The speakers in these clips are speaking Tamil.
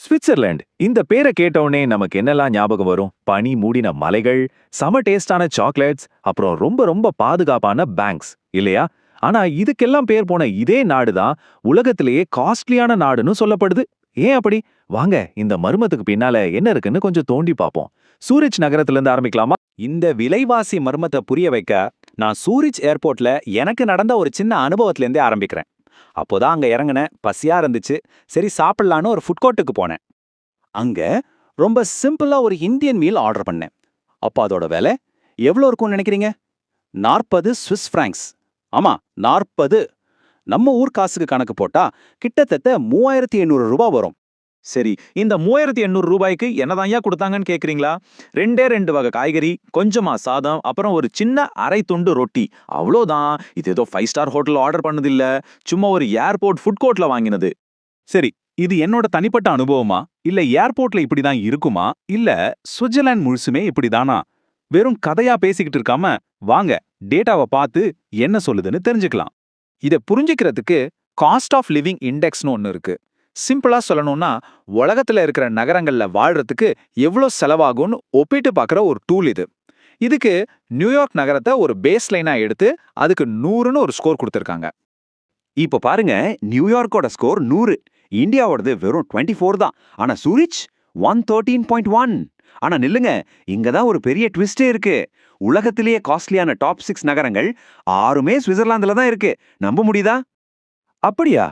ஸ்விட்சர்லாந்து இந்த பேரை கேட்டவுடனே நமக்கு என்னெல்லாம் ஞாபகம் வரும்? பனி மூடின மலைகள், செம டேஸ்டான சாக்லேட்ஸ், அப்புறம் ரொம்ப ரொம்ப பாதுகாப்பான பேங்க்ஸ் இல்லையா? ஆனா இதுக்கெல்லாம் பேர் போன இதே நாடு தான் உலகத்திலேயே காஸ்ட்லியான நாடுன்னு சொல்லப்படுது. ஏன் அப்படி? வாங்க இந்த மர்மத்துக்கு பின்னால என்ன இருக்குன்னு கொஞ்சம் தோண்டி பார்ப்போம். சூரிச் நகரத்துல இருந்து ஆரம்பிக்கலாமா? இந்த விலைவாசி மர்மத்தை புரிய வைக்க நான் சூரிச் ஏர்போர்ட்ல எனக்கு நடந்த ஒரு சின்ன அனுபவத்திலேருந்தே ஆரம்பிக்கிறேன். அப்போதான் அங்க இறங்குனேன், பசியா இருந்துச்சு. சரி சாப்பிடலான்னு ஒரு ஃபுட் கோர்ட்டுக்கு போனேன். அங்க ரொம்ப சிம்பிளா ஒரு இந்தியன் மீல் ஆர்டர் பண்ணேன். அப்போ அதோட விலை எவ்வளோ இருக்கும்னு நினைக்கிறீங்க? 40 ஸ்விஸ் பிராங்க்ஸ். ஆமா, 40. நம்ம ஊர் காசுக்கு கணக்கு போட்டா கிட்டத்தட்ட 3800 ரூபாய் வரும். சரி, இந்த 3800 ரூபாய்க்கு என்னதான்யா கொடுத்தாங்கன்னு கேக்குறீங்களா? ரெண்டே ரெண்டு வகை காய்கறி, கொஞ்சமா சாதம், அப்புறம் ஒரு சின்ன அரை துண்டு ரொட்டி, அவ்வளோதான். இது ஏதோ 5 ஸ்டார் ஹோட்டல் ஆர்டர் பண்ணது இல்ல, சும்மா ஒரு ஏர்போர்ட் ஃபுட் கோர்ட்ல வாங்கினது. சரி, இது என்னோட தனிப்பட்ட அனுபவமா, இல்ல ஏர்போர்ட்ல இப்படிதான் இருக்குமா, இல்ல சுவிட்சர்லாந்து முழுசுமே இப்படிதானா? வெறும் கதையா பேசிக்கிட்டு இருக்காம வாங்க டேட்டாவை பார்த்து என்ன சொல்லுதுன்னு தெரிஞ்சுக்கலாம். இதை புரிஞ்சுக்கிறதுக்கு காஸ்ட் ஆஃப் லிவிங் இண்டெக்ஸ்னு ஒன்று இருக்கு. சிம்பிளா சொல்லணும்னா, உலகத்துல இருக்கிற நகரங்கள்ல வாழ்றதுக்கு எவ்வளோ செலவாகும்னு ஒப்பிட்டு பார்க்குற ஒரு டூல் இது. இதுக்கு நியூயார்க் நகரத்தை ஒரு பேஸ் லைனா எடுத்து அதுக்கு 100ன்னு ஒரு ஸ்கோர் கொடுத்துருக்காங்க. இப்போ பாருங்க, நியூயார்க்கோட ஸ்கோர் 100, இந்தியாவோடது வெறும் 24 தான். ஆனா சூரிச் 113.1. ஆனா நில்லுங்க, இங்க தான் ஒரு பெரிய ட்விஸ்டே இருக்கு. உலகத்திலேயே காஸ்ட்லியான டாப் 6 நகரங்கள் 6மே சுவிட்சர்லாந்துல தான் இருக்கு. நம்ப முடியுதா? அப்படியா?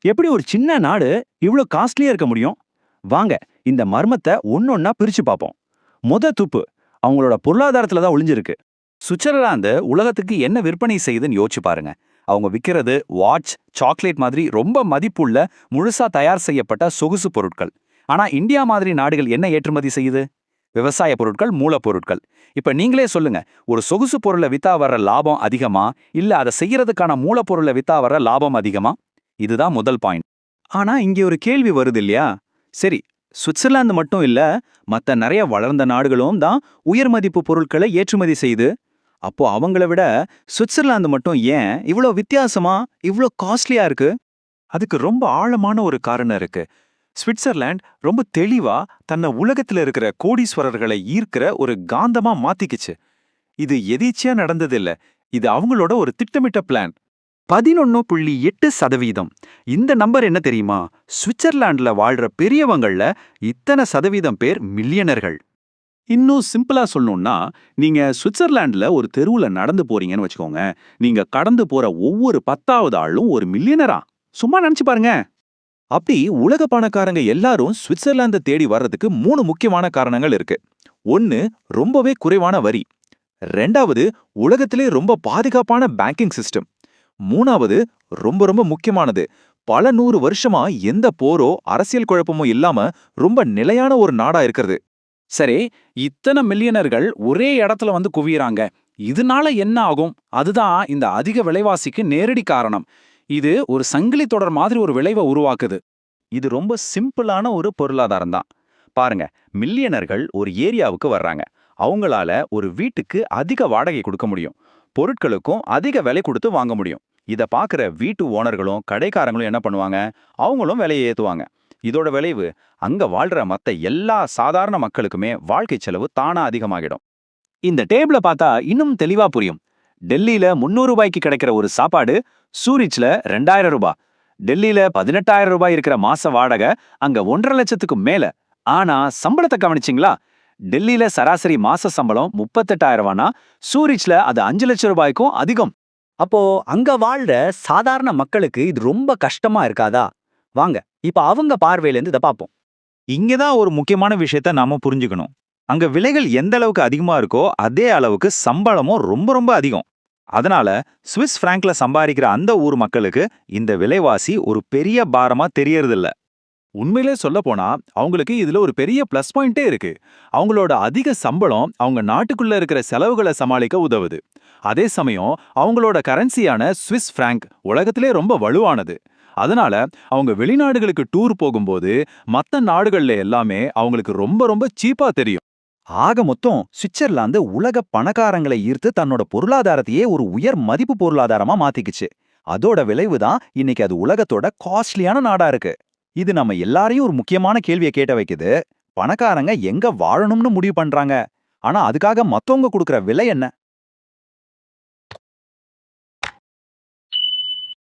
எப்படி ஒரு சின்ன நாடு இவ்ளோ காஸ்ட்லியா இருக்க முடியும்? வாங்க இந்த மர்மத்தை ஒன்னொன்னா பிரிச்சு பார்ப்போம். துப்பு அவங்களோட பொருளாதாரத்துல தான் ஒளிஞ்சிருக்கு. சுவிட்சர்லாந்து உலகத்துக்கு என்ன விற்பனை செய்யுதுன்னு யோசிச்சு பாருங்க. அவங்க விற்கிறது வாட்ச், சாக்லேட் மாதிரி ரொம்ப மதிப்புள்ள முழுசா தயார் செய்யப்பட்ட சொகுசு பொருட்கள். ஆனா இந்தியா மாதிரி நாடுகள் என்ன ஏற்றுமதி செய்யுது? விவசாய பொருட்கள், மூலப்பொருட்கள். இப்ப நீங்களே சொல்லுங்க, ஒரு சொகுசு பொருளை வித்தா வர்ற லாபம் அதிகமா, இல்ல அதை செய்யறதுக்கான மூலப்பொருளை வித்தா வர்ற லாபம் அதிகமா? இதுதான் முதல் பாயிண்ட். ஆனா இங்கே ஒரு கேள்வி வருது இல்லையா? சரி, சுவிட்சர்லாந்து மட்டும் இல்ல, மத்த நிறைய வளர்ந்த நாடுகளும் தான் உயர் மதிப்பு பொருட்களை ஏற்றுமதி செய்யுது. அப்போ அவங்கள விட சுவிட்சர்லாந்து மட்டும் ஏன் இவ்ளோ வித்தியாசமா, இவ்ளோ காஸ்ட்லியா இருக்கு? அதுக்கு ரொம்ப ஆழமான ஒரு காரணம் இருக்கு. ஸ்விட்சர்லாந்து ரொம்ப தெளிவா தன்னை உலகத்துல இருக்கிற கோடீஸ்வரர்களை ஈர்க்கிற ஒரு காந்தமா மாத்திக்குச்சு. இது எதேச்சியா நடந்ததில்ல, இது அவங்களோட ஒரு திட்டமிட்ட பிளான். 11.8%. இந்த நம்பர் என்ன தெரியுமா? சுவிட்சர்லாந்துல வாழ்ற பெரியவங்கள்ல இத்தனை சதவீதம் பேர் மில்லியனர்கள். இன்னும் சிம்பிளா சொல்லணும்னா, நீங்க சுவிட்சர்லாந்துல ஒரு தெருவுல நடந்து போறீங்கன்னு வச்சுக்கோங்க, நீங்க கடந்து போற ஒவ்வொரு 10வது ஆளும் ஒரு மில்லியனரா? சும்மா நினைச்சு பாருங்க. அப்படி உலக பணக்காரங்க எல்லாரும் சுவிட்சர்லாந்தை தேடி வர்றதுக்கு 3 முக்கியமான காரணங்கள் இருக்கு. 1, ரொம்பவே குறைவான வரி. 2வது, உலகத்திலே ரொம்ப பாதுகாப்பான பேங்கிங் சிஸ்டம். 3வது, ரொம்ப ரொம்ப முக்கியமானது, பல 100 வருஷமா எந்த போரோ அரசியல் குழப்பமும் இல்லாம ரொம்ப நிலையான ஒரு நாடா இருக்கிறது. சரி, இத்தனை மில்லியனர்கள் ஒரே இடத்துல வந்து குவியறாங்க. இதனால என்ன ஆகும்? அதுதான் இந்த அதிக விலைவாசிக்கு நேரடி காரணம். இது ஒரு சங்கிலி தொடர் மாதிரி ஒரு விளைவை உருவாக்குது. இது ரொம்ப சிம்பிளான ஒரு பொருளாதாரம் தான். பாருங்க, மில்லியனர்கள் ஒரு ஏரியாவுக்கு வர்றாங்க. அவங்களால ஒரு வீட்டுக்கு அதிக வாடகை கொடுக்க முடியும், பொருட்களுக்கும் அதிக விலை கொடுத்து வாங்க முடியும். இத பாக்குற வீட்டு ஓனர்களும் கடைக்காரங்களும் என்ன பண்ணுவாங்க? அவங்களும் விலையை ஏத்துவாங்க. இதோட விளைவு, அங்க வாழ்ற மத்த எல்லா சாதாரண மக்களுக்குமே வாழ்க்கை செலவு தானா அதிகமாகிடும். இந்த டேபிள பார்த்தா இன்னும் தெளிவா புரியும். டெல்லியில 300 ரூபாய்க்கு கிடைக்கிற ஒரு சாப்பாடு சூரிச்ல 2000 ரூபாய். டெல்லியில 18,000 ரூபாய் இருக்கிற மாச வாடகை அங்க 1.5 லட்சத்துக்கு மேல. ஆனா சம்பளத்தை கவனிச்சிங்களா? டெல்லியில சராசரி மாச சம்பளம் 38,000 சூரிச்ல அது 5 லட்சம் ரூபாய்க்கும் அதிகம். அப்போ அங்க வாழ்ற சாதாரண மக்களுக்கு இது ரொம்ப கஷ்டமா இருக்காதா? வாங்க இப்ப அவங்க பார்வையிலேருந்து இதை பார்ப்போம். இங்கதான் ஒரு முக்கியமான விஷயத்த நாம புரிஞ்சுக்கணும். அங்க விலைகள் எந்த அளவுக்கு அதிகமா இருக்கோ அதே அளவுக்கு சம்பளமும் ரொம்ப ரொம்ப அதிகம். அதனால சுவிஸ் பிராங்க்ல சம்பாதிக்கிற அந்த ஊர் மக்களுக்கு இந்த விலைவாசி ஒரு பெரிய பாரமா தெரியறதில்ல. உண்மையிலே சொல்ல போனா அவங்களுக்கு இதுல ஒரு பெரிய பிளஸ் பாயிண்டே இருக்கு. அவங்களோட அதிக சம்பளம் அவங்க நாட்டுக்குள்ள இருக்கிற செலவுகளை சமாளிக்க உதவுது. அதே சமயம் அவங்களோட கரன்சியான சுவிஸ் பிராங்க் உலகத்திலே ரொம்ப வலுவானது. அதனால அவங்க வெளிநாடுகளுக்கு டூர் போகும்போது மத்த நாடுகள்ல எல்லாமே அவங்களுக்கு ரொம்ப ரொம்ப சீப்பா தெரியும். ஆக மொத்தம் சுவிட்சர்லாந்து உலக பணக்காரங்களை ஈர்த்து தன்னோட பொருளாதாரத்தையே ஒரு உயர் மதிப்பு பொருளாதாரமா மாத்திக்குச்சு. அதோட விளைவுதான் இன்னைக்கு அது உலகத்தோட காஸ்ட்லியான நாடா இருக்கு. இது நம்ம எல்லாரையும் ஒரு முக்கியமான கேள்வியை கேட்ட வைக்குது. பணக்காரங்க எங்க வாழணும்னு முடிவு பண்றாங்க, ஆனா அதுக்காக மத்தவங்க கொடுக்கற விலை என்ன?